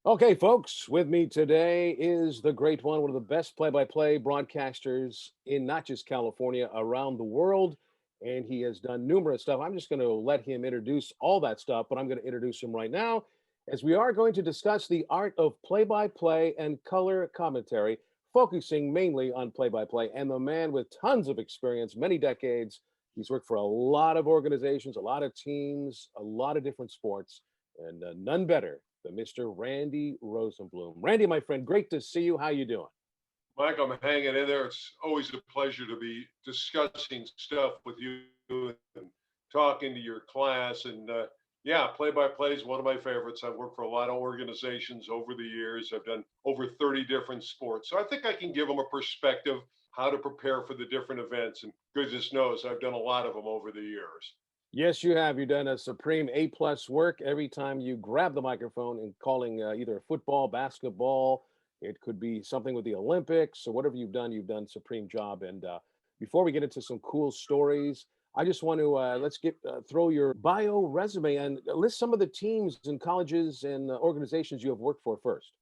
Okay, folks, with me today is the great one of the best play-by-play broadcasters in not just California, around the world. And he has done numerous stuff. I'm just going to let him introduce all that stuff, but I'm going to introduce him right now as we are going to discuss the art of play-by-play and color commentary, focusing mainly on play-by-play. And the man with tons of experience, many decades. He's worked for a lot of organizations, a lot of teams, a lot of different sports, and none better the Mr. Randy Rosenbloom. Randy, my friend, great to see you. How you doing? Mike, I'm hanging in there. It's always a pleasure to be discussing stuff with you and talking to your class. And yeah, play-by-play is one of my favorites. I've worked for a lot of organizations over the years. I've done over 30 different sports. So I think I can give them a perspective how to prepare for the different events. And goodness knows, I've done a lot of them over the years. Yes, you have. You've done a supreme A-plus work every time you grab the microphone and calling either football, basketball. It could be something with the Olympics or whatever you've done supreme job. And before we get into some cool stories, I just want to let's get throw your bio resume and list some of the teams and colleges and organizations you have worked for first.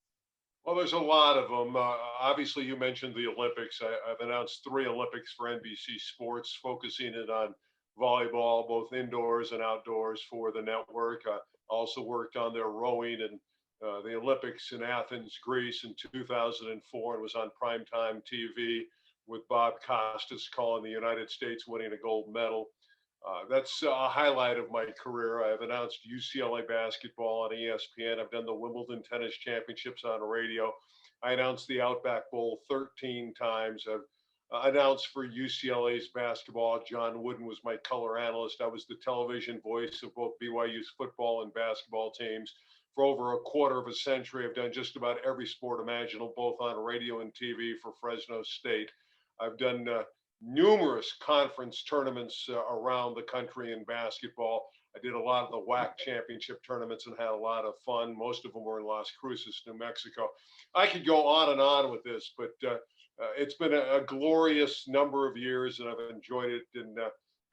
Well, there's a lot of them. Obviously, you mentioned the Olympics. I've announced 3 Olympics for NBC Sports, focusing it on volleyball, both indoors and outdoors for the network. I also worked on their rowing and the Olympics in Athens, Greece in 2004, and was on primetime TV with Bob Costas calling the United States winning a gold medal. That's a highlight of my career. I've announced UCLA basketball on ESPN. I've done the Wimbledon Tennis Championships on radio. I announced the Outback Bowl 13 times. I've announced for UCLA's basketball. John Wooden was my color analyst. I was the television voice of both BYU's football and basketball teams. For over a quarter of a century, I've done just about every sport imaginable, both on radio and TV for Fresno State. I've done numerous conference tournaments around the country in basketball. I did a lot of the WAC championship tournaments and had a lot of fun. Most of them were in Las Cruces, New Mexico. I could go on and on with this, but it's been a glorious number of years, and I've enjoyed it and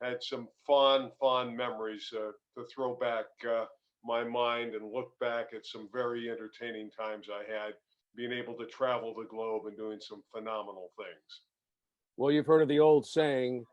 had some fond memories to throw back my mind and look back at some very entertaining times I had being able to travel the globe and doing some phenomenal things. Well, you've heard of the old saying,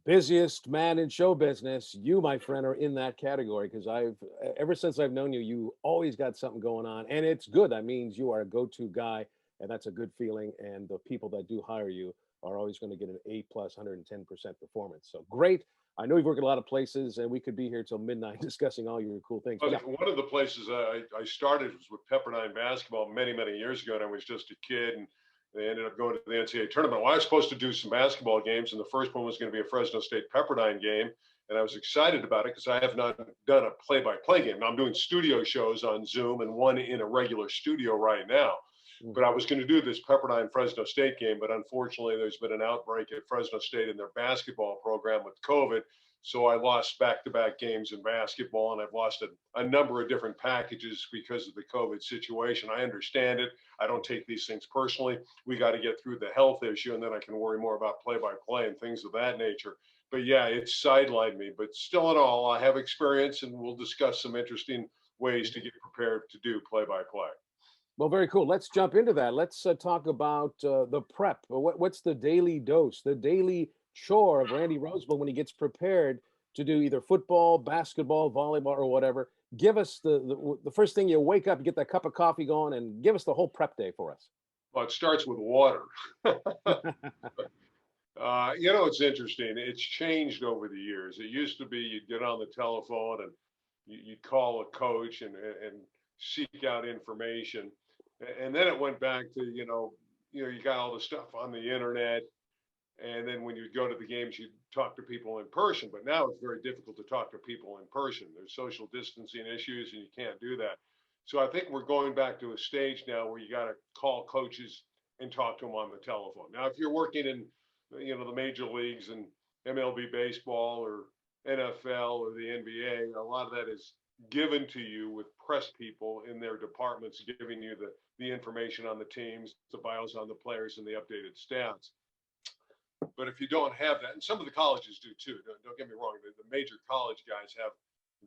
busiest man in show business. You, my friend, are in that category because I've ever since I've known you, you always got something going on, and it's good. That means you are a go-to guy, and that's a good feeling. And the people that do hire you are always going to get an A plus 110% performance. So great. I know you've worked at a lot of places, and we could be here till midnight discussing all your cool things. Well, Yeah. one of the places I started was with Pepperdine basketball many years ago, and I was just a kid, and they ended up going to the NCAA tournament. Well, I was supposed to do some basketball games, and the first one was going to be a Fresno State Pepperdine game, and I was excited about it because I have not done a play-by-play game. Now I'm doing studio shows on Zoom and one in a regular studio right now. But I was going to do this Pepperdine Fresno State game, but unfortunately, there's been an outbreak at Fresno State in their basketball program with COVID. So I lost back-to-back games in basketball, and I've lost a number of different packages because of the COVID situation. I understand it. I don't take these things personally. We got to get through the health issue, and then I can worry more about play-by-play and things of that nature. But yeah, it's sidelined me. But still in all, I have experience, and we'll discuss some interesting ways to get prepared to do play-by-play. Well, very cool. Let's jump into that. Let's talk about the prep. What's the daily dose, the daily chore of Randy Rosenbloom when he gets prepared to do either football, basketball, volleyball, or whatever? Give us the first thing you wake up, you get that cup of coffee going, and give us the whole prep day for us. Well, it starts with water. It's interesting. It's changed over the years. It used to be you'd get on the telephone and you'd call a coach and seek out information. And then it went back to, you got all the stuff on the internet. And then when you go to the games, you talk to people in person. But now it's very difficult to talk to people in person. There's social distancing issues, and you can't do that. So I think we're going back to a stage now where you got to call coaches and talk to them on the telephone. Now, if you're working in, the major leagues and MLB baseball or NFL or the NBA, a lot of that is given to you with press people in their departments, giving you the information on the teams, the bios on the players, and the updated stats. But if you don't have that, and some of the colleges do too, don't get me wrong, the major college guys have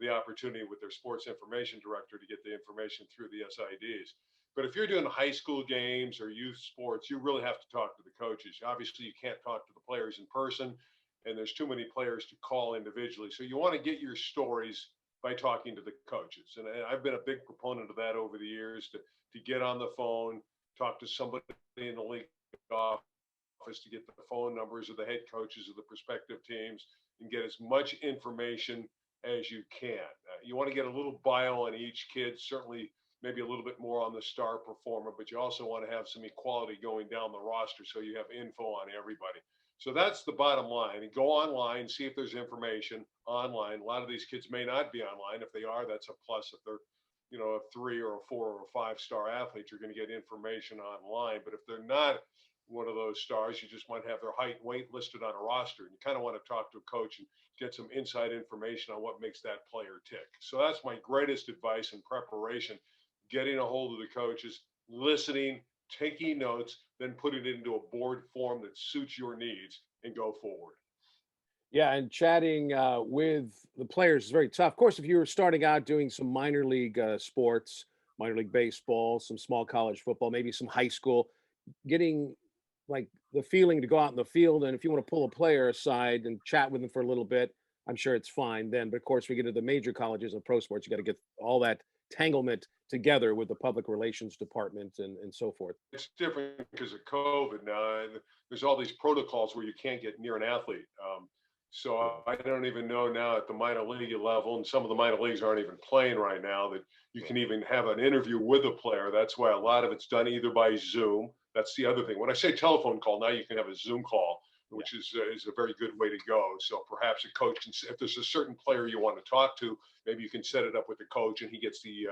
the opportunity with their sports information director to get the information through the SIDs. But if you're doing high school games or youth sports, you really have to talk to the coaches. Obviously, you can't talk to the players in person, and there's too many players to call individually. So you want to get your stories by talking to the coaches. And I've been a big proponent of that over the years to get on the phone, talk to somebody in the league office to get the phone numbers of the head coaches of the prospective teams and get as much information as you can. You want to get a little bio on each kid, certainly maybe a little bit more on the star performer, but you also want to have some equality going down the roster so you have info on everybody. So that's the bottom line. And go online, see if there's information online. A lot of these kids may not be online. If they are, that's a plus. If they're, a 3 or a 4 or a 5-star athlete, you're going to get information online. But if they're not one of those stars, you just might have their height and weight listed on a roster. And you kind of want to talk to a coach and get some inside information on what makes that player tick. So that's my greatest advice in preparation, getting a hold of the coaches, listening, taking notes, then put it into a board form that suits your needs and go forward. Yeah, and chatting with the players is very tough. Of course, if you were starting out doing some minor league sports, minor league baseball, some small college football, maybe some high school, getting like the feeling to go out in the field, and if you want to pull a player aside and chat with them for a little bit, I'm sure it's fine then. But of course, we get to the major colleges and pro sports, you got to get all that tanglement together with the public relations department and so forth. It's different because of COVID now. And there's all these protocols where you can't get near an athlete. So I don't even know now at the minor league level, and some of the minor leagues aren't even playing right now, that you can even have an interview with a player. That's why a lot of it's done either by Zoom. That's the other thing. When I say telephone call, now you can have a Zoom call, which is a very good way to go. So perhaps a coach can, if there's a certain player you want to talk to, maybe you can set it up with the coach and he gets the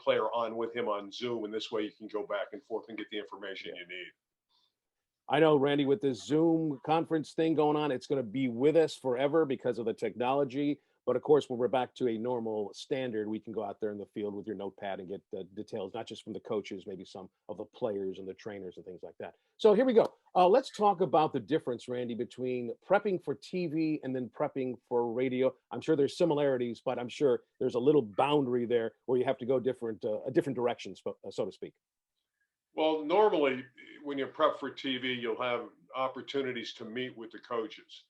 player on with him on Zoom, and this way you can go back and forth and get the information you need. I know, Randy, with this Zoom conference thing going on, it's going to be with us forever because of the technology. But of course, when we're back to a normal standard, we can go out there in the field with your notepad and get the details, not just from the coaches, maybe some of the players and the trainers and things like that. So here we go. Let's talk about the difference, Randy, between prepping for TV and then prepping for radio. I'm sure there's similarities, but I'm sure there's a little boundary there where you have to go a different direction, so to speak. Well, normally when you prep for TV, you'll have opportunities to meet with the coaches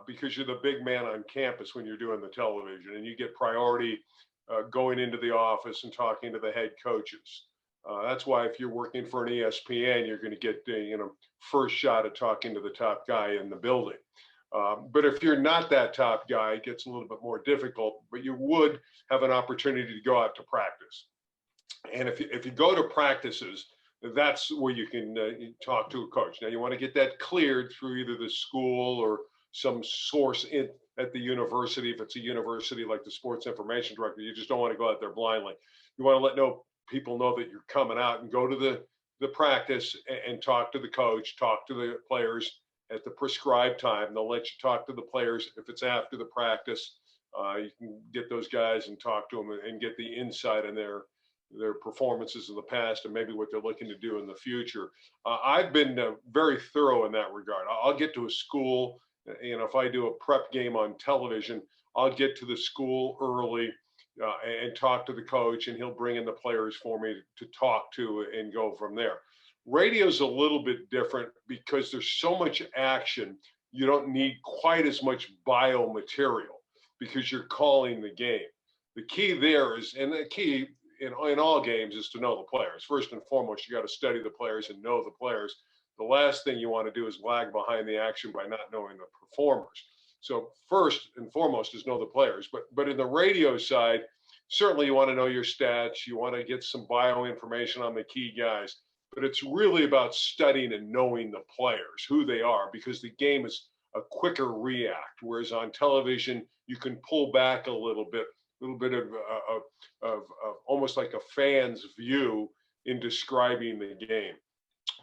because you're the big man on campus when you're doing the television, and you get priority going into the office and talking to the head coaches. That's why if you're working for an ESPN, you're going to get first shot at talking to the top guy in the building. But if you're not that top guy, it gets a little bit more difficult. But you would have an opportunity to go out to practice, and if you go to practices, that's where you can talk to a coach. Now, you want to get that cleared through either the school or some source at the university. If it's a university like the sports information director, you just don't want to go out there blindly. You want to let people know that you're coming out and go to the practice and talk to the coach, talk to the players at the prescribed time. They'll let you talk to the players if it's after the practice. You can get those guys and talk to them and get the insight in their performances in the past and maybe what they're looking to do in the future. I've been very thorough in that regard. I'll get to a school, if I do a prep game on television, I'll get to the school early and talk to the coach, and he'll bring in the players for me to talk to and go from there. Radio's a little bit different because there's so much action. You don't need quite as much bio material because you're calling the game. The key there is, and the key in all games is to know the players. First and foremost, you got to study the players and know the players. The last thing you want to do is lag behind the action by not knowing the performers. So first and foremost is know the players. But in the radio side, certainly you want to know your stats. You want to get some bio information on the key guys. But it's really about studying and knowing the players, who they are, because the game is a quicker react. Whereas on television, you can pull back a little bit of almost like a fan's view in describing the game.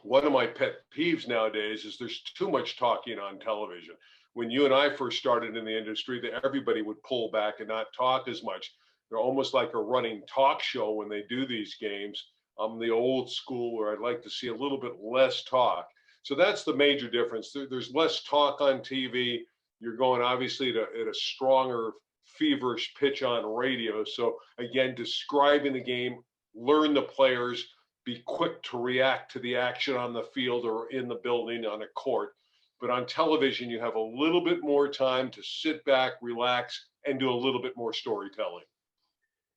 One of my pet peeves nowadays is there's too much talking on television. When you and I first started in the industry, everybody would pull back and not talk as much. They're almost like a running talk show when they do these games. I'm the old school where I'd like to see a little bit less talk. So that's the major difference. There's less talk on TV. You're going obviously at a stronger feverish pitch on radio. So again, describing the game, learn the players, be quick to react to the action on the field or in the building on a court. But on television, you have a little bit more time to sit back, relax, and do a little bit more storytelling.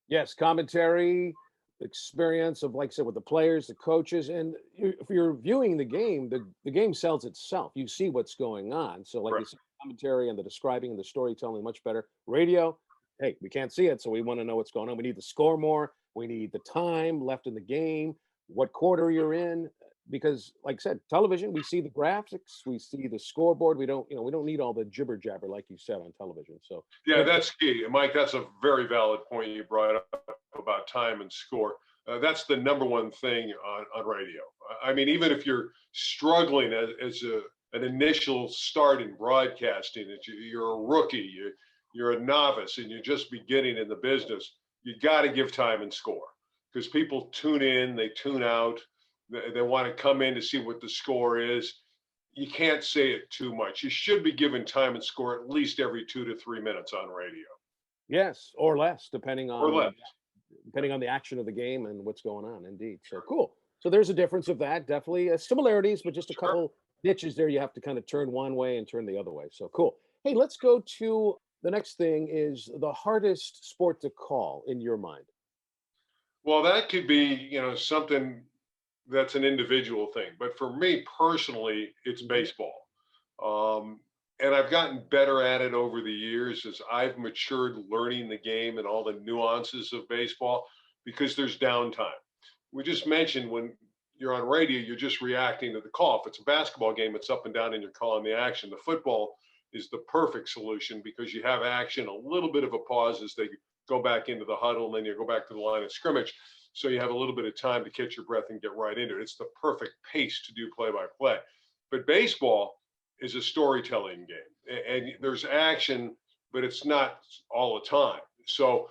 Yes, commentary, experience of, like I said, with the players, the coaches, and if you're viewing the game, the game sells itself. You see what's going on. So, like you Right. said, commentary and the describing and the storytelling much better. Radio, hey, we can't see it, so we want to know what's going on. We need to score more. We need the time left in the game, what quarter you're in. Because, like I said, television, we see the graphics, we see the scoreboard. We don't need all the jibber jabber like you said on television. So, Yeah, good. that's key. And Mike, that's a very valid point you brought up about time and score. That's the number one thing on radio. I mean, even if you're struggling as an initial start in broadcasting, you're a rookie, you're a novice, and you're just beginning in the business, you got to give time and score because people tune in, they tune out, they want to come in to see what the score is. You can't say it too much. You should be given time and score at least every 2 to 3 minutes on radio Yes, or less, or less. depending on the action of the game and what's going on. Indeed. So cool. So there's a difference of that. Definitely similarities, but just a Sure. couple niches there. You have to kind of turn one way and turn the other way. So cool. Hey, let's go to the next thing is the hardest sport to call in your mind. Well, that could be, something that's an individual thing. But for me personally, it's Mhm. baseball. And I've gotten better at it over the years as I've matured learning the game and all the nuances of baseball because there's downtime. We just mentioned when you're on radio, you're just reacting to the call. If it's a basketball game, it's up and down and you're calling the action. The football is the perfect solution because you have action, a little bit of a pause as they go back into the huddle, and then you go back to the line of scrimmage. So you have a little bit of time to catch your breath and get right into it. It's the perfect pace to do play by play. But baseball is a storytelling game, and there's action, but it's not all the time. So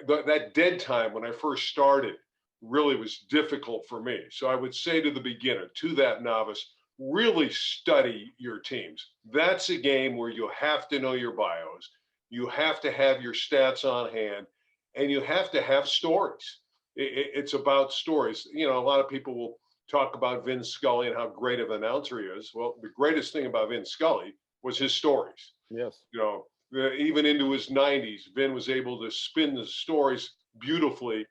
that dead time when I first started really was difficult for me. So I would say to the beginner, to that novice, really study your teams. That's a game where you have to know your bios, you have to have your stats on hand, and you have to have stories. It's about stories. A lot of people will talk about Vin Scully and how great of an announcer he is. Well, the greatest thing about Vin Scully was his stories. Yes. Even into his 90s, Vin was able to spin the stories beautifully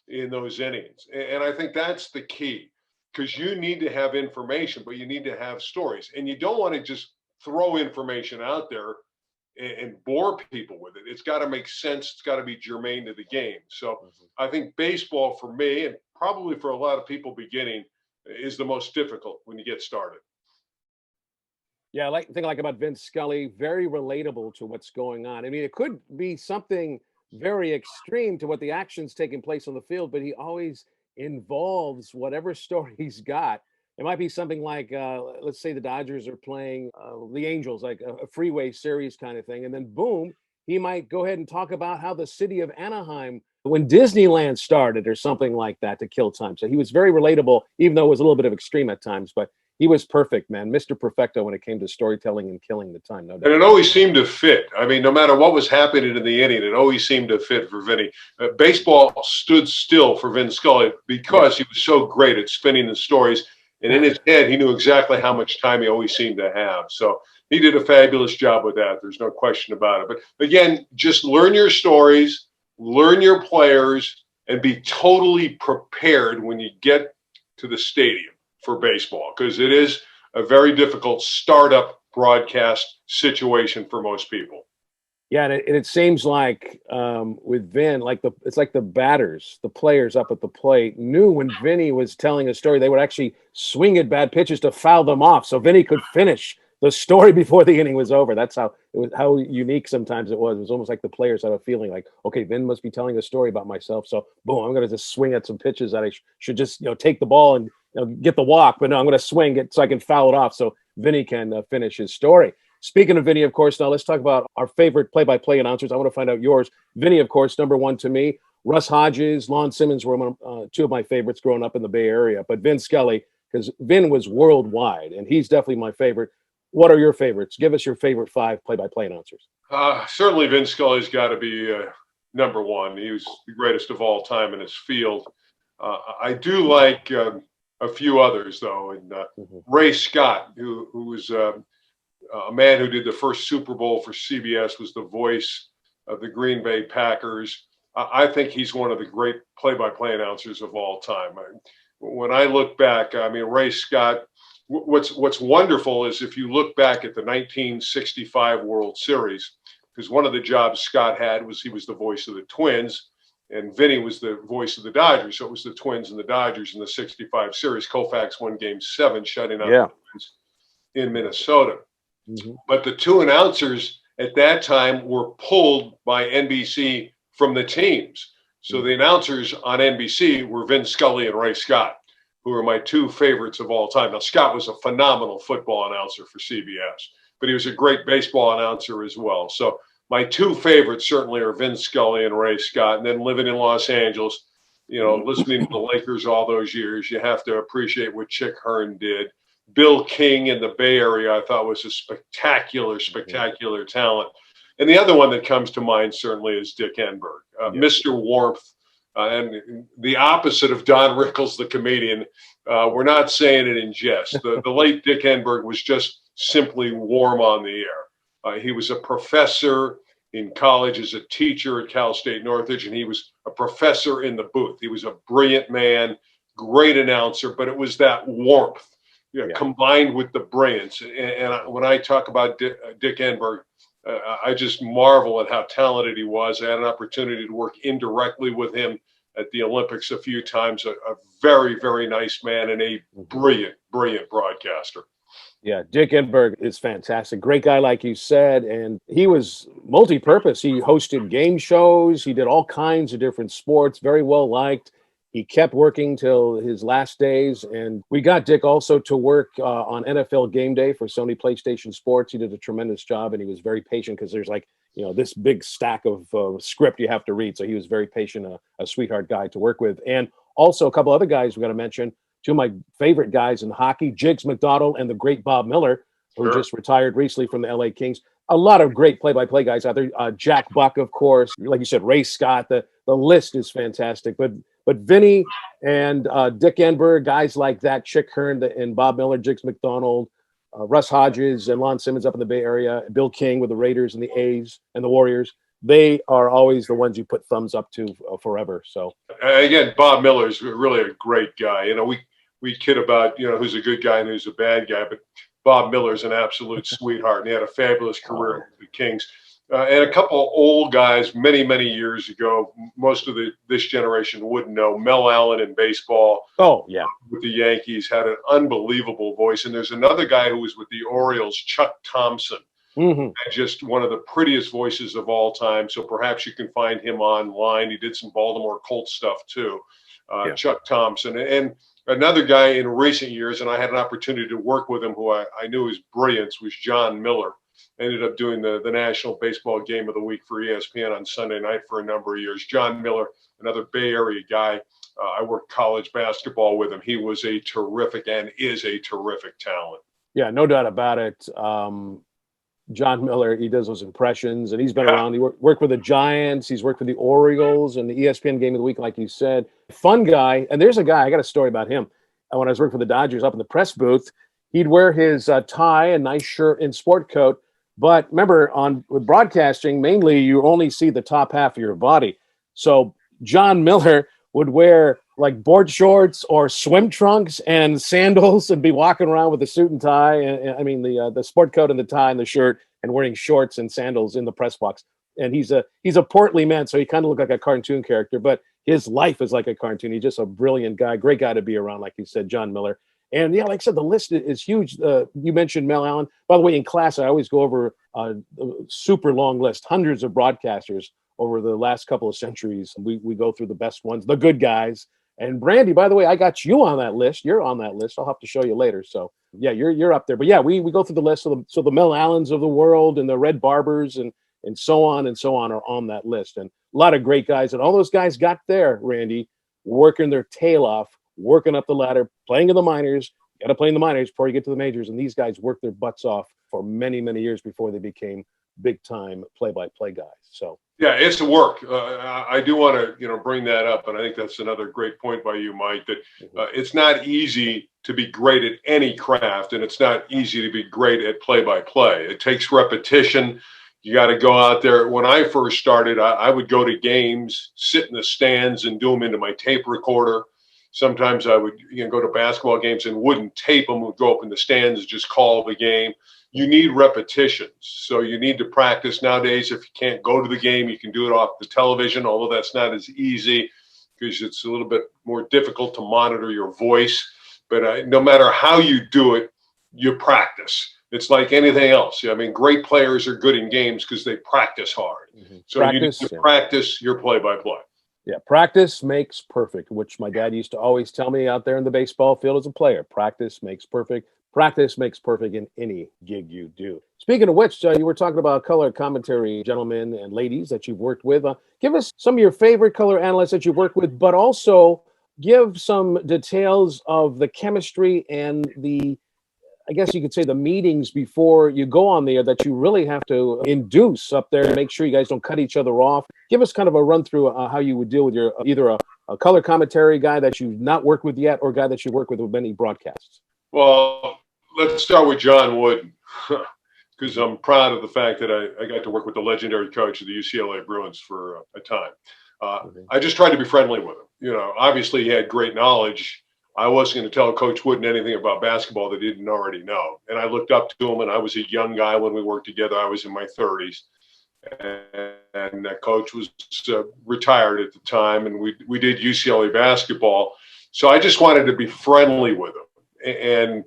in those innings. And I think that's the key because you need to have information, but you need to have stories. And you don't want to just throw information out there and bore people with it. It's got to make sense. It's got to be germane to the game. So Mhm. I think baseball for me, and probably for a lot of people beginning, is the most difficult when you get started. Yeah, I like about Vince Scully, very relatable to what's going on. I mean, it could be something very extreme to what the action's taking place on the field, but he always involves whatever story he's got. It might be something like, let's say the Dodgers are playing the Angels, like a freeway series kind of thing, and then boom, he might go ahead and talk about how the city of Anaheim, when Disneyland started, or something like that, to kill time. So he was very relatable, even though it was a little bit of extreme at times, but he was perfect, man. Mr. Perfecto when it came to storytelling and killing the time, no And doubt. it always seemed to fit. I mean, no matter what was happening in the inning, it always seemed to fit for Vinny. Baseball stood still for Vin Scully because Yes. he was so great at spinning the stories. And in his head, he knew exactly how much time he always seemed to have. So he did a fabulous job with that. There's no question about it. But again, just learn your stories, learn your players, and be totally prepared when you get to the stadium for baseball because it is a very difficult startup broadcast situation for most people. Yeah, and it seems like with Vin, it's like the batters, the players up at the plate knew when Vinny was telling a story, they would actually swing at bad pitches to foul them off, so Vinny could finish the story before the inning was over. That's how it was. How unique sometimes it was. It was almost like the players had a feeling like, okay, Vin must be telling a story about myself, so boom, I'm going to just swing at some pitches that I should just take the ball and get the walk, but no, I'm going to swing it so I can foul it off, so Vinny can finish his story. Speaking of Vinny, of course, now let's talk about our favorite play-by-play announcers. I want to find out yours. Vinny, of course, number one to me. Russ Hodges, Lon Simmons were two of my favorites growing up in the Bay Area. But Vin Scully, because Vin was worldwide, and he's definitely my favorite. what are your favorites? Give us your favorite 5 play-by-play announcers. Certainly Vin Scully's got to be number one. He was the greatest of all time in his field. I do like a few others, though. And Ray Scott, who was a man who did the first Super Bowl for CBS, was the voice of the Green Bay Packers. I think he's one of the great play-by-play announcers of all time. When I look back, I mean, Ray Scott, what's wonderful is if you look back at the 1965 World Series, because one of the jobs Scott had was he was the voice of the Twins, and Vinny was the voice of the Dodgers. So it was the Twins and the Dodgers in the 65 series. Koufax won Game 7, shutting out the Twins in Minnesota. But the 2 announcers at that time were pulled by NBC from the teams. So the announcers on NBC were Vin Scully and Ray Scott, who are my 2 favorites of all time. Now, Scott was a phenomenal football announcer for CBS, but he was a great baseball announcer as well. So my 2 favorites certainly are Vin Scully and Ray Scott. And then living in Los Angeles, you know, listening to the Lakers all those years, you have to appreciate what Chick Hearn did. Bill King in the Bay Area, I thought was a spectacular talent. And the other one that comes to mind certainly is Dick Enberg, Mr. Warmth, and the opposite of Don Rickles, the comedian. We're not saying it in jest. The late Dick Enberg was just simply warm on the air. He was a professor in college as a teacher at Cal State Northridge, and he was a professor in the booth. He was a brilliant man, great announcer, but it was that warmth combined with the brilliance. And when I talk about Dick Enberg, I just marvel at how talented he was. I had an opportunity to work indirectly with him at the Olympics a few times. A very, very nice man and a brilliant broadcaster. Yeah, Dick Enberg is fantastic. Great guy, like you said. And he was multi-purpose. He hosted game shows. He did all kinds of different sports, very well liked. He kept working till his last days. And we got Dick also to work on NFL Game Day for Sony PlayStation Sports. He did a tremendous job, and he was very patient because there's like, you know, this big stack of script you have to read. So he was very patient, a sweetheart guy to work with. And also a couple other guys we got to mention, 2 of my favorite guys in hockey, Jiggs McDonald and the great Bob Miller, who just retired recently from the LA Kings. A lot of great play-by-play guys out there. Jack Buck, of course. Like you said, Ray Scott. The list is fantastic. But Vinny and Dick Enberg, guys like that, Chick Hearn and Bob Miller, Jiggs McDonald, Russ Hodges and Lon Simmons up in the Bay Area, Bill King with the Raiders and the A's and the Warriors. They are always the ones you put thumbs up to forever. So again, Bob Miller is really a great guy. You know, we kid about, you know, who's a good guy and who's a bad guy, but Bob Miller's an absolute sweetheart, and he had a fabulous career with the Kings. And a couple of old guys many years ago, most of this generation wouldn't know. Mel Allen in baseball. Oh, yeah. With the Yankees, had an unbelievable voice. And there's another guy who was with the Orioles, Chuck Thompson. And just one of the prettiest voices of all time. So perhaps you can find him online. He did some Baltimore Colts stuff too. Chuck Thompson. And another guy in recent years, and I had an opportunity to work with him, who I knew his brilliance, was John Miller. Ended up doing the National Baseball Game of the Week for ESPN on Sunday night for a number of years. John Miller, another Bay Area guy. I worked college basketball with him. He was a terrific and is a terrific talent. Yeah, no doubt about it. John Miller, he does those impressions, and he's been around. He worked with the Giants. He's worked with the Orioles and the ESPN Game of the Week, like you said. Fun guy. And there's a guy, I got a story about him. When I was working for the Dodgers up in the press booth, he'd wear his tie, a nice shirt and sport coat. But remember, with broadcasting, mainly you only see the top half of your body. So John Miller would wear like board shorts or swim trunks and sandals and be walking around with a suit and tie. And I mean, the sport coat and the tie and the shirt, and wearing shorts and sandals in the press box. And he's a portly man, so he kind of looked like a cartoon character, but his life is like a cartoon. He's just a brilliant guy, great guy to be around, like you said, John Miller. And yeah, like I said, the list is huge. You mentioned Mel Allen. By the way, in class, I always go over a super long list, hundreds of broadcasters over the last couple of centuries. We go through the best ones, the good guys. And Brandy, by the way, I got you on that list. You're on that list. I'll have to show you later. So yeah, you're up there. But yeah, we go through the list. So the Mel Allens of the world and the Red Barbers and so on are on that list. And a lot of great guys. And all those guys got there, Randy, working their tail off, working up the ladder, playing in the minors, got to play in the minors before you get to the majors. And these guys worked their butts off for many, many years before they became big time play-by-play guys. So yeah, it's work. I do want to, bring that up, and I think that's another great point by you, Mike. That it's not easy to be great at any craft, and it's not easy to be great at play-by-play. It takes repetition. You got to go out there. When I first started, I would go to games, sit in the stands, and do them into my tape recorder. Sometimes I would go to basketball games and wouldn't tape them, would go up in the stands and just call the game. You need repetitions. So you need to practice. Nowadays, if you can't go to the game, you can do it off the television, although that's not as easy because it's a little bit more difficult to monitor your voice. But no matter how you do it, you practice. It's like anything else. I mean, great players are good in games because they practice hard. So you need to practice your play-by-play. Yeah, practice makes perfect, which my dad used to always tell me out there in the baseball field as a player. Practice makes perfect. Practice makes perfect in any gig you do. Speaking of which, you were talking about color commentary gentlemen and ladies that you've worked with. Give us some of your favorite color analysts that you've worked with, but also give some details of the chemistry and the, I guess you could say, the meetings before you go on there that you really have to induce up there to make sure you guys don't cut each other off. Give us kind of a run through how you would deal with your either a color commentary guy that you've not worked with yet or a guy that you work with many broadcasts. Well, let's start with John Wooden, because I'm proud of the fact that I got to work with the legendary coach of the UCLA Bruins for a time. I just tried to be friendly with him. Obviously he had great knowledge. I wasn't going to tell Coach Wooden anything about basketball that he didn't already know. And I looked up to him, and I was a young guy when we worked together. I was in my 30s. And that coach was retired at the time, and we did UCLA basketball. So I just wanted to be friendly with him. And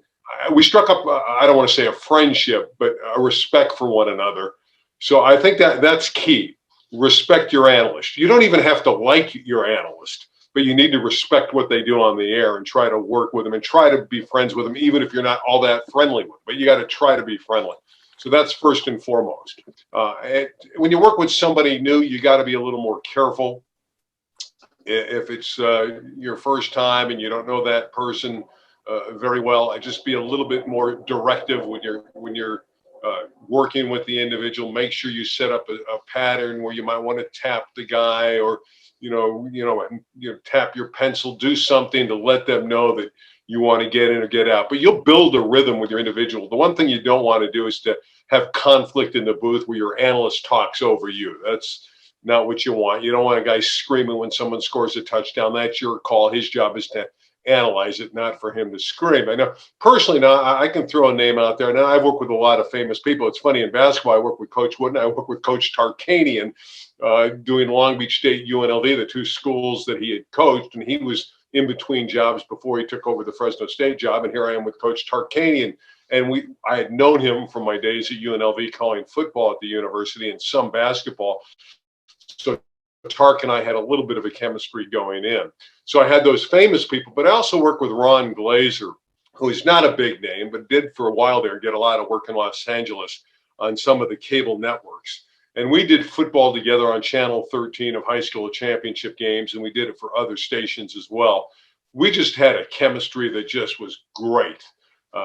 we struck up, I don't want to say a friendship, but a respect for one another. So I think that's key. Respect your analyst. You don't even have to like your analyst, but you need to respect what they do on the air and try to work with them and try to be friends with them, even if you're not all that friendly with them. But you got to try to be friendly. So that's first and foremost. And when you work with somebody new, you got to be a little more careful. If it's your first time and you don't know that person very well, I just be a little bit more directive when you're working with the individual. Make sure you set up a pattern where you might want to tap the guy or tap your pencil, do something to let them know that you want to get in or get out. But you'll build a rhythm with your individual. The one thing you don't want to do is to have conflict in the booth where your analyst talks over you. That's not what you want. You don't want a guy screaming when someone scores a touchdown. That's your call. His job is to analyze it, not for him to scream. I know personally now I can throw a name out there. Now I've worked with a lot of famous people. It's funny, in basketball, I work with Coach Wooden. I work with Coach Tarkanian, doing Long Beach State, UNLV, the two schools that he had coached. And he was in between jobs before he took over the Fresno State job. And here I am with Coach Tarkanian. And I had known him from my days at UNLV calling football at the university and some basketball. So Tark and I had a little bit of a chemistry going in. So I had those famous people, but I also worked with Ron Glazer, who is not a big name, but did for a while there get a lot of work in Los Angeles on some of the cable networks. And we did football together on Channel 13 of high school championship games, and we did it for other stations as well. We just had a chemistry that just was great.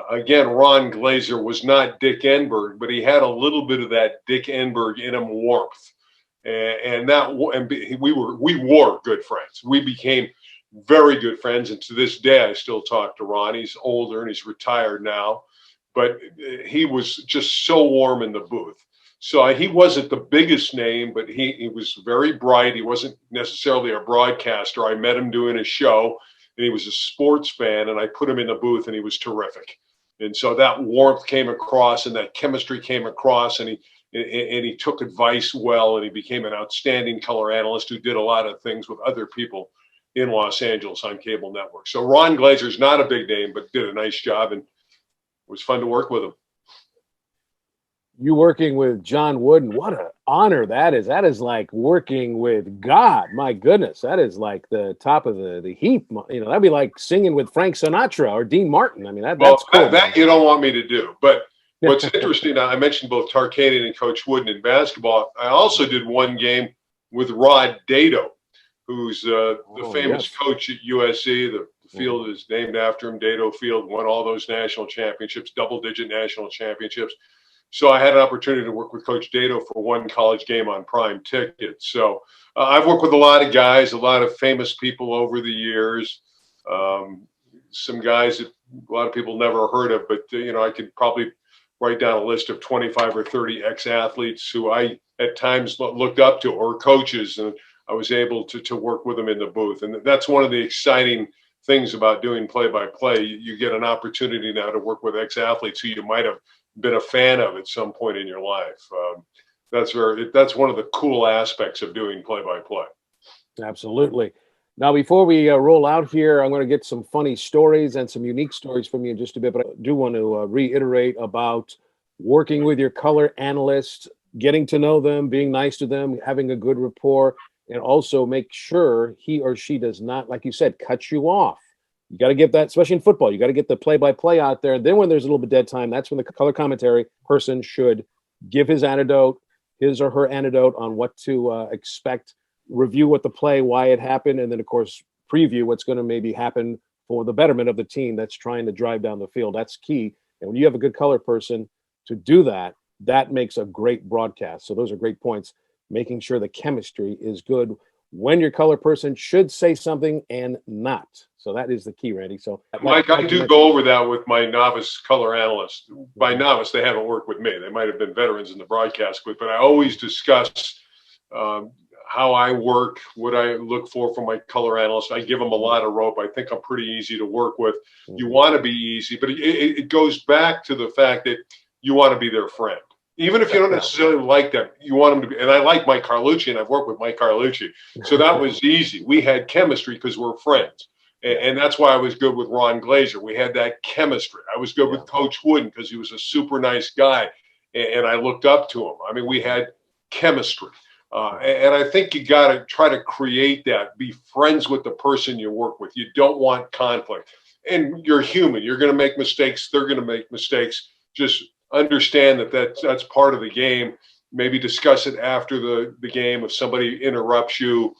Again, Ron Glazer was not Dick Enberg, but he had a little bit of that Dick Enberg in him warmth. And we were good friends. We became very good friends. And to this day, I still talk to Ron. He's older and he's retired now, but he was just so warm in the booth. So he wasn't the biggest name, but he was very bright. He wasn't necessarily a broadcaster. I met him doing a show, and he was a sports fan, and I put him in the booth, and he was terrific. And so that warmth came across, and that chemistry came across, and he took advice well, and he became an outstanding color analyst who did a lot of things with other people in Los Angeles on cable networks. So Ron Glazer's not a big name, but did a nice job, and it was fun to work with him. You working with John Wooden, what an honor that is. That is like working with God. My goodness, that is like the top of the heap. That'd be like singing with Frank Sinatra or Dean Martin. I mean, that's cool. That you don't want me to do. But what's interesting, I mentioned both Tarkanian and Coach Wooden in basketball. I also did one game with Rod Dato, who's the famous coach at USC, the field is named after him. Dado Field won all those national championships, double-digit national championships. So I had an opportunity to work with Coach Dado for one college game on prime ticket. So I've worked with a lot of guys, a lot of famous people over the years. Some guys that a lot of people never heard of, but I could probably write down a list of 25 or 30 ex-athletes who I at times looked up to, or coaches, and I was able to work with them in the booth. And that's one of the exciting things about doing play-by-play. You get an opportunity now to work with ex-athletes who you might have been a fan of at some point in your life. That's one of the cool aspects of doing play-by-play. Absolutely. Now, before we roll out here, I'm going to get some funny stories and some unique stories from you in just a bit, but I do want to reiterate about working with your color analyst, getting to know them, being nice to them, having a good rapport, and also make sure he or she does not, like you said, cut you off. You got to get that, especially in football, you got to get the play-by-play out there. Then when there's a little bit dead time, that's when the color commentary person should give his or her anecdote on what to expect, review what the play, why it happened, and then, of course, preview what's going to maybe happen for the betterment of the team that's trying to drive down the field. That's key. And when you have a good color person to do that, that makes a great broadcast. So those are great points, making sure the chemistry is good when your color person should say something and not. So that is the key, Randy. So Mike, I do go over that with my novice color analysts. By novice, they haven't worked with me. They might have been veterans in the broadcast group, but I always discuss how I work, what I look for from my color analyst. I give them a lot of rope. I think I'm pretty easy to work with. You want to be easy, but it goes back to the fact that you want to be their friend. Even if you don't necessarily like them, you want them to be. And I like Mike Carlucci, and I've worked with Mike Carlucci. So that was easy. We had chemistry because we're friends. And that's why I was good with Ron Glazer. We had that chemistry. I was good with Coach Wooden because he was a super nice guy, and I looked up to him. I mean, we had chemistry. And I think you got to try to create that. Be friends with the person you work with. You don't want conflict. And you're human. You're going to make mistakes. They're going to make mistakes. Just understand that that's part of the game. Maybe discuss it after the game if somebody interrupts you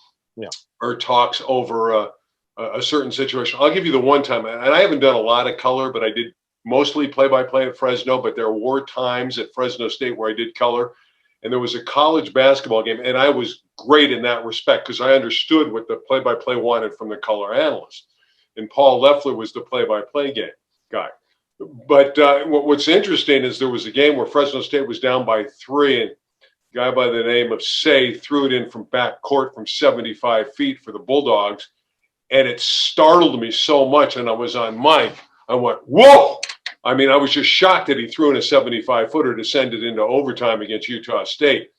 or talks over a certain situation. I'll give you the one time, and I haven't done a lot of color, but I did mostly play-by-play at Fresno, but there were times at Fresno State where I did color. And there was a college basketball game, and I was great in that respect because I understood what the play-by-play wanted from the color analyst. And Paul Leffler was the play-by-play guy. But what's interesting is there was a game where Fresno State was down by 3, and a guy by the name of Say threw it in from back court from 75 feet for the Bulldogs, and it startled me so much, and I was on mic. I went, whoa! I mean, I was just shocked that he threw in a 75-footer to send it into overtime against Utah State.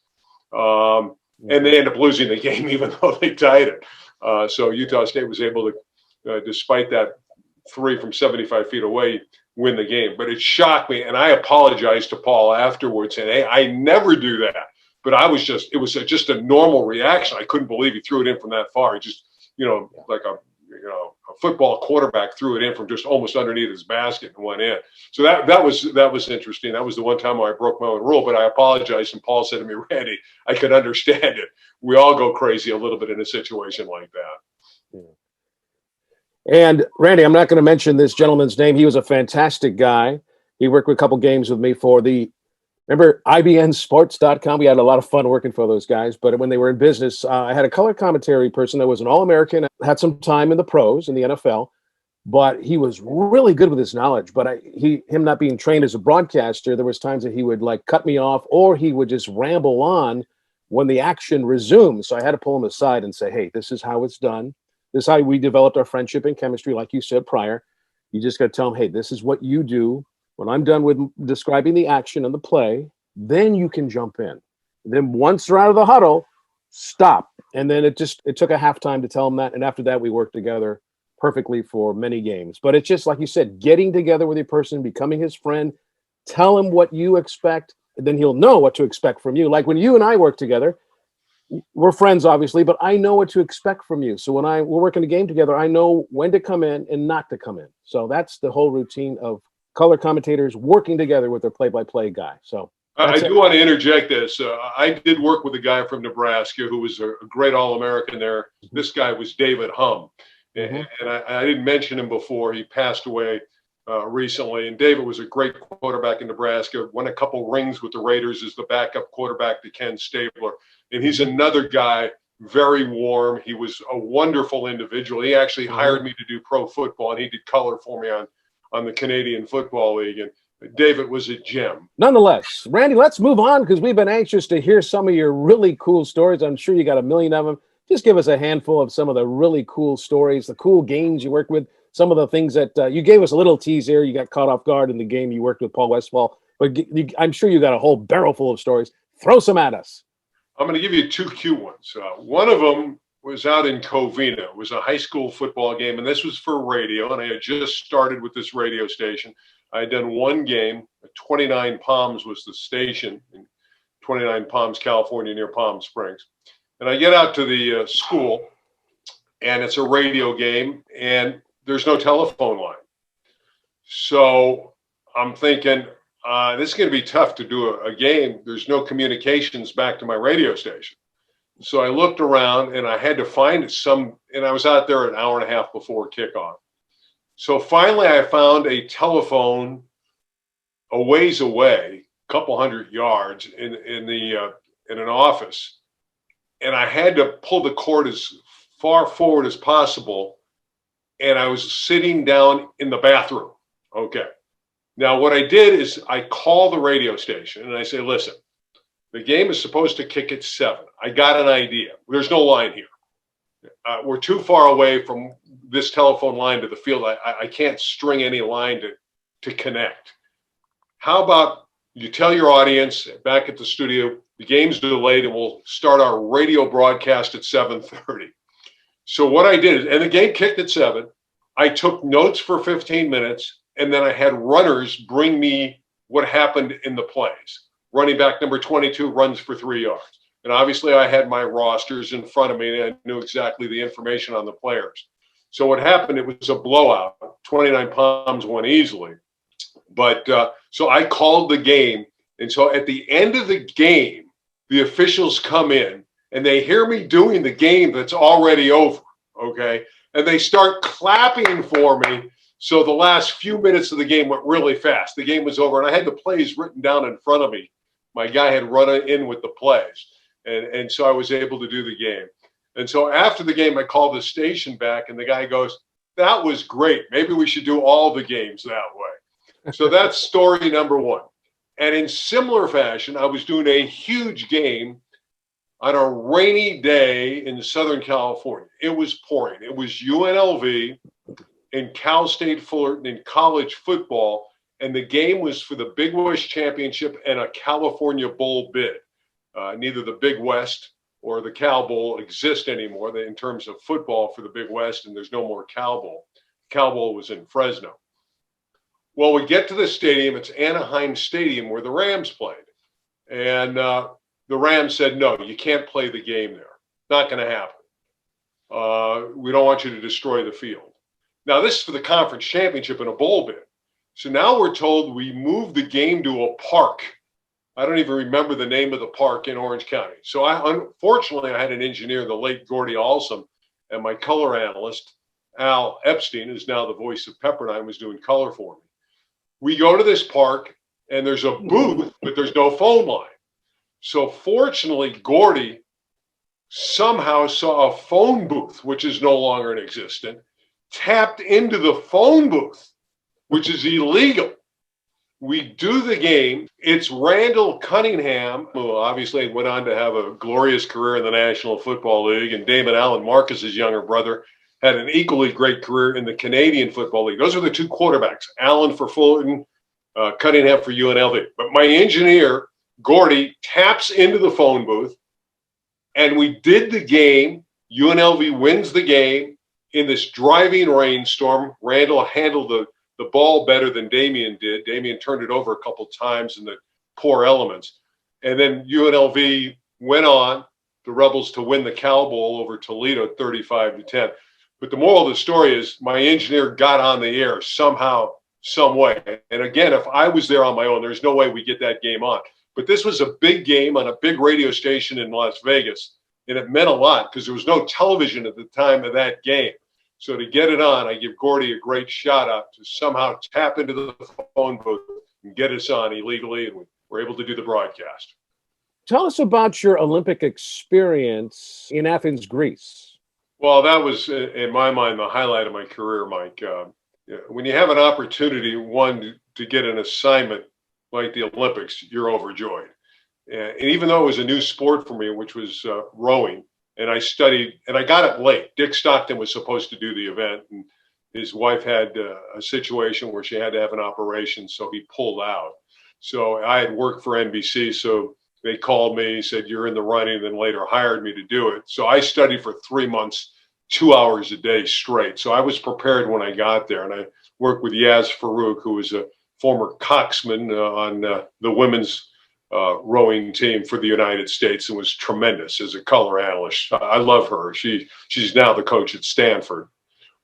And they ended up losing the game even though they tied it. So Utah State was able to, despite that 3 from 75 feet away, win the game. But it shocked me, and I apologized to Paul afterwards, saying, hey, I never do that. But it was just a normal reaction. I couldn't believe he threw it in from that far. He just, like a football quarterback threw it in from just almost underneath his basket and went in. So that was interesting. That was the one time where I broke my own rule, but I apologized, and Paul said to me, Randy, I could understand it. We all go crazy a little bit in a situation like that. And Randy, I'm not going to mention this gentleman's name. He was a fantastic guy. He worked with a couple games with me for remember IBNsports.com? We had a lot of fun working for those guys, but when they were in business, I had a color commentary person that was an All-American, had some time in the pros in the NFL, but he was really good with his knowledge. But him not being trained as a broadcaster, there was times that he would like cut me off, or he would just ramble on when the action resumed. So I had to pull him aside and say, hey, this is how it's done. This is how we developed our friendship and chemistry, like you said prior. You just got to tell him, hey, this is what you do. When I'm done with describing the action and the play, then you can jump in. Then once they're out of the huddle, stop. And then it took a halftime to tell him that. And after that, we worked together perfectly for many games. But it's just, like you said, getting together with your person, becoming his friend, tell him what you expect, and then he'll know what to expect from you. Like when you and I work together, we're friends, obviously, but I know what to expect from you. So when we're working a game together, I know when to come in and not to come in. So that's the whole routine of color commentators working together with their play-by-play guy. So I do want to interject this. I did work with a guy from Nebraska who was a great All-American there. This guy was David Hum. Hmm. And I didn't mention him before. He passed away recently. And David was a great quarterback in Nebraska, won a couple rings with the Raiders as the backup quarterback to Ken Stabler. And he's another guy, very warm. He was a wonderful individual. He actually hired me to do pro football, and he did color for me on the Canadian Football League. And David was a gem. Nonetheless, Randy, let's move on because we've been anxious to hear some of your really cool stories. I'm sure you got a million of them. Just give us a handful of some of the really cool stories, the cool games you worked with, some of the things that you gave us a little tease here. You got caught off guard in the game you worked with Paul Westphal, but I'm sure you got a whole barrel full of stories. Throw some at us. I'm going to give you two cute ones. One of them was out in Covina. It was a high school football game, and this was for radio, and I had just started with this radio station. I had done one game. 29 Palms was the station in 29 Palms, California, near Palm Springs. And I get out to the school, and it's a radio game, and there's no telephone line. So I'm thinking, this is going to be tough to do a game. There's no communications back to my radio station. So I looked around, and I had to find some, and I was out there an hour and a half before kickoff. So finally, I found a telephone a ways away, a couple hundred yards in an office. And I had to pull the cord as far forward as possible. And I was sitting down in the bathroom. Okay. Now, what I did is I call the radio station and I say, listen, the game is supposed to kick at 7. I got an idea. There's no line here. We're too far away from this telephone line to the field. I can't string any line to connect. How about you tell your audience back at the studio, the game's delayed and we'll start our radio broadcast at 7:30. So what I did, and the game kicked at 7, I took notes for 15 minutes, and then I had runners bring me what happened in the plays. Running back number 22 runs for 3 yards. And obviously I had my rosters in front of me, and I knew exactly the information on the players. So what happened, it was a blowout. 29 Palms won easily. But so I called the game. And so at the end of the game, the officials come in and they hear me doing the game that's already over. Okay. And they start clapping for me. So the last few minutes of the game went really fast. The game was over, and I had the plays written down in front of me. My guy had run in with the plays. And so I was able to do the game. And so after the game, I called the station back, and the guy goes, that was great. Maybe we should do all the games that way. So that's story number one. And in similar fashion, I was doing a huge game on a rainy day in Southern California. It was pouring. It was UNLV and Cal State Fullerton in college football. And the game was for the Big West Championship and a California Bowl bid. Neither the Big West or the Cal Bowl exist anymore in terms of football for the Big West, and there's no more Cal Bowl. Cal Bowl was in Fresno. Well, we get to the stadium. It's Anaheim Stadium where the Rams played. And the Rams said, no, you can't play the game there. Not going to happen. We don't want you to destroy the field. Now, this is for the conference championship and a bowl bid. So now we're told we move the game to a park. I don't even remember the name of the park in Orange County. So unfortunately, I had an engineer, the late Gordy Alsam, and my color analyst, Al Epstein, who's now the voice of Pepperdine, was doing color for me. We go to this park, and there's a booth, but there's no phone line. So fortunately, Gordy somehow saw a phone booth, which is no longer in existence, tapped into the phone booth, which is illegal. We do the game. It's Randall Cunningham, who obviously went on to have a glorious career in the National Football League, and Damon Allen, Marcus's younger brother, had an equally great career in the Canadian Football League. Those are the two quarterbacks, Allen for Fullerton, Cunningham for UNLV. But my engineer, Gordy, taps into the phone booth, and we did the game. UNLV wins the game in this driving rainstorm. Randall handled the ball better than Damien did. Damien turned it over a couple times in the poor elements. And then UNLV went on, the Rebels, to win the Cal Bowl over Toledo 35-10. But the moral of the story is my engineer got on the air somehow, some way. And again, if I was there on my own, there's no way we get that game on. But this was a big game on a big radio station in Las Vegas. And it meant a lot because there was no television at the time of that game. So to get it on, I give Gordy a great shout out to somehow tap into the phone booth and get us on illegally, and we were able to do the broadcast. Tell us about your Olympic experience in Athens, Greece. Well, that was, in my mind, the highlight of my career, Mike. When you have an opportunity, one, to get an assignment like the Olympics, you're overjoyed. And even though it was a new sport for me, which was rowing, and I studied, and I got it late. Dick Stockton was supposed to do the event, and his wife had a situation where she had to have an operation, so he pulled out. So I had worked for NBC, so they called me, said, you're in the running, and then later hired me to do it. So I studied for 3 months, 2 hours a day straight. So I was prepared when I got there, and I worked with Yaz Farouk, who was a former coxman on the women's rowing team for the United States, and was tremendous as a color analyst. I love her. She's now the coach at Stanford,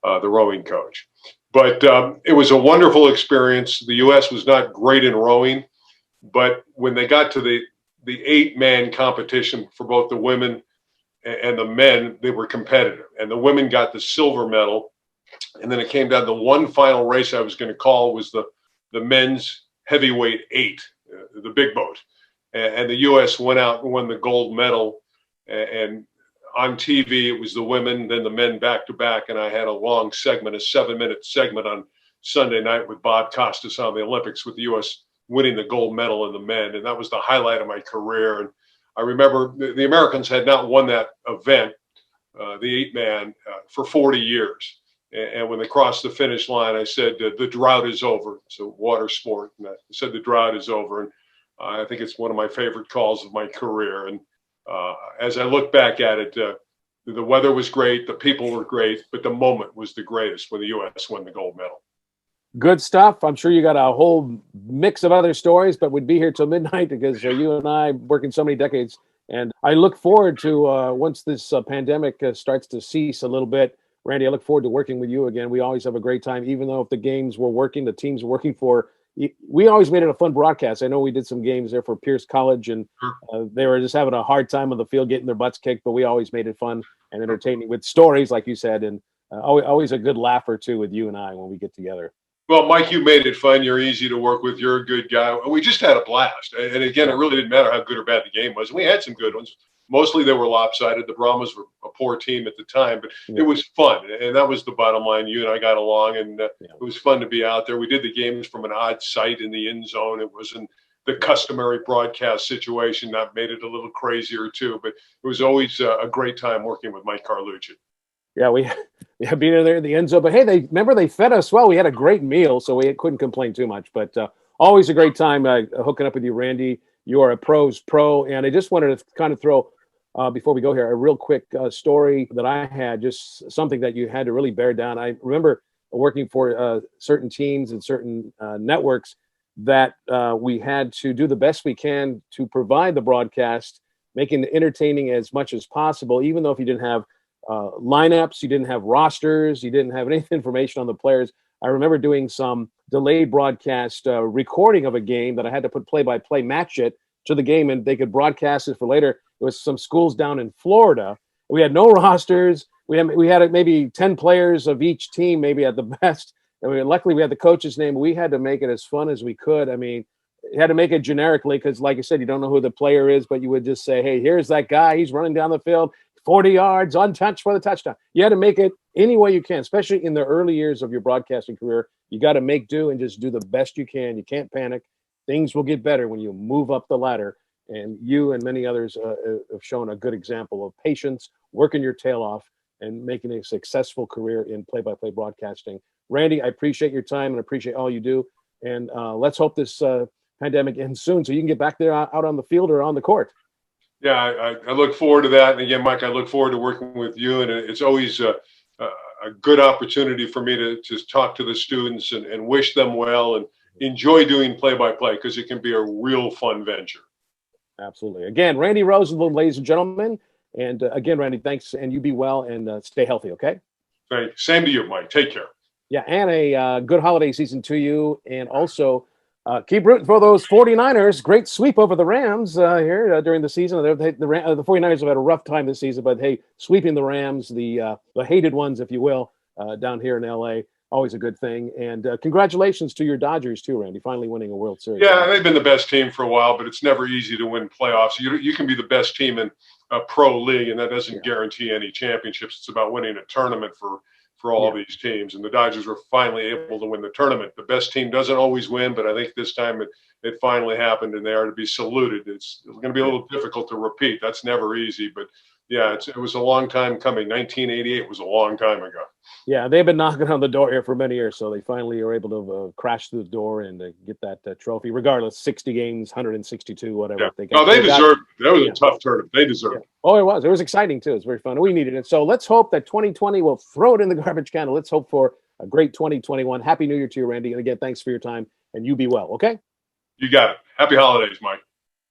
the rowing coach. But it was a wonderful experience. The U.S. was not great in rowing, but when they got to the 8-man competition for both the women and the men, they were competitive. And the women got the silver medal. And then it came down to one final race I was going to call was the men's heavyweight 8, the big boat. And the U.S. went out and won the gold medal. And on TV, it was the women, then the men back to back. And I had a long segment, a 7-minute segment on Sunday night with Bob Costas on the Olympics, with the U.S. winning the gold medal in the men. And that was the highlight of my career. And I remember the Americans had not won that event, the 8-man, for 40 years. And when they crossed the finish line, I said, the drought is over. It's a water sport. And I said, the drought is over. And I think it's one of my favorite calls of my career. And as I look back at it, the weather was great, the people were great, but the moment was the greatest when the U.S. won the gold medal. Good stuff. I'm sure you got a whole mix of other stories, but we'd be here till midnight because you and I working so many decades. And I look forward to once this pandemic starts to cease a little bit. Randy, I look forward to working with you again. We always have a great time, even though if the games were working, the teams were working for. We always made it a fun broadcast. I know we did some games there for Pierce College, and they were just having a hard time on the field, getting their butts kicked, but we always made it fun and entertaining with stories, like you said, and always a good laugh or two with you and I when we get together. Well, Mike, you made it fun. You're easy to work with. You're a good guy. We just had a blast. And again, it really didn't matter how good or bad the game was. We had some good ones. Mostly they were lopsided. The Brahmas were a poor team at the time, but it was fun. And that was the bottom line. You and I got along, and it was fun to be out there. We did the games from an odd site in the end zone. It wasn't the customary broadcast situation. That made it a little crazier, too. But it was always a great time working with Mike Carlucci. Yeah, we had been there in the end zone. But, hey, they fed us well. We had a great meal, so we couldn't complain too much. But always a great time hooking up with you, Randy. You are a pro's pro. And I just wanted to kind of throw before we go here, a real quick story that I had, just something that you had to really bear down. I remember working for certain teams and certain networks that we had to do the best we can to provide the broadcast, making it entertaining as much as possible, even though if you didn't have lineups, you didn't have rosters, you didn't have any information on the players. I remember doing some delayed broadcast recording of a game that I had to put play-by-play, match it to the game, and they could broadcast it for later. It was some schools down in Florida. We had no rosters. We had maybe 10 players of each team, maybe at the best. And luckily, we had the coach's name. We had to make it as fun as we could. I mean, you had to make it generically because, like you said, you don't know who the player is, but you would just say, hey, here's that guy. He's running down the field, 40 yards, untouched for the touchdown. You had to make it any way you can, especially in the early years of your broadcasting career. You got to make do and just do the best you can. You can't panic. Things will get better when you move up the ladder. And you and many others have shown a good example of patience, working your tail off, and making a successful career in play-by-play broadcasting. Randy, I appreciate your time and appreciate all you do. And let's hope this pandemic ends soon so you can get back there out on the field or on the court. Yeah, I look forward to that. And again, Mike, I look forward to working with you. And it's always a good opportunity for me to just talk to the students and wish them well and enjoy doing play-by-play because it can be a real fun venture. Absolutely. Again, Randy Rosenbloom, ladies and gentlemen. And again, Randy, thanks. And you be well and stay healthy, okay? Thanks. Same to you, Mike. Take care. Yeah, and a good holiday season to you. And also keep rooting for those 49ers. Great sweep over the Rams here during the season. The 49ers have had a rough time this season, but hey, sweeping the Rams, the hated ones, if you will, down here in LA. Always a good thing. And congratulations to your Dodgers too, Randy, finally winning a World Series. Yeah, they've been the best team for a while, but it's never easy to win playoffs. You can be the best team in a pro league, and that doesn't guarantee any championships. It's about winning a tournament for all these teams. And the Dodgers were finally able to win the tournament. The best team doesn't always win, but I think this time it finally happened, and they are to be saluted. It's going to be a little difficult to repeat. That's never easy, but yeah, it was a long time coming. 1988 was a long time ago. Yeah, they've been knocking on the door here for many years, so they finally are able to crash through the door and get that trophy. Regardless, 60 games, 162, whatever. Yeah. They got, they deserved it. That was a tough tournament. They deserved it. Oh, it was. It was exciting, too. It was very fun. We needed it. So let's hope that 2020 will throw it in the garbage can. Let's hope for a great 2021. Happy New Year to you, Randy. And again, thanks for your time, and you be well, okay? You got it. Happy holidays, Mike.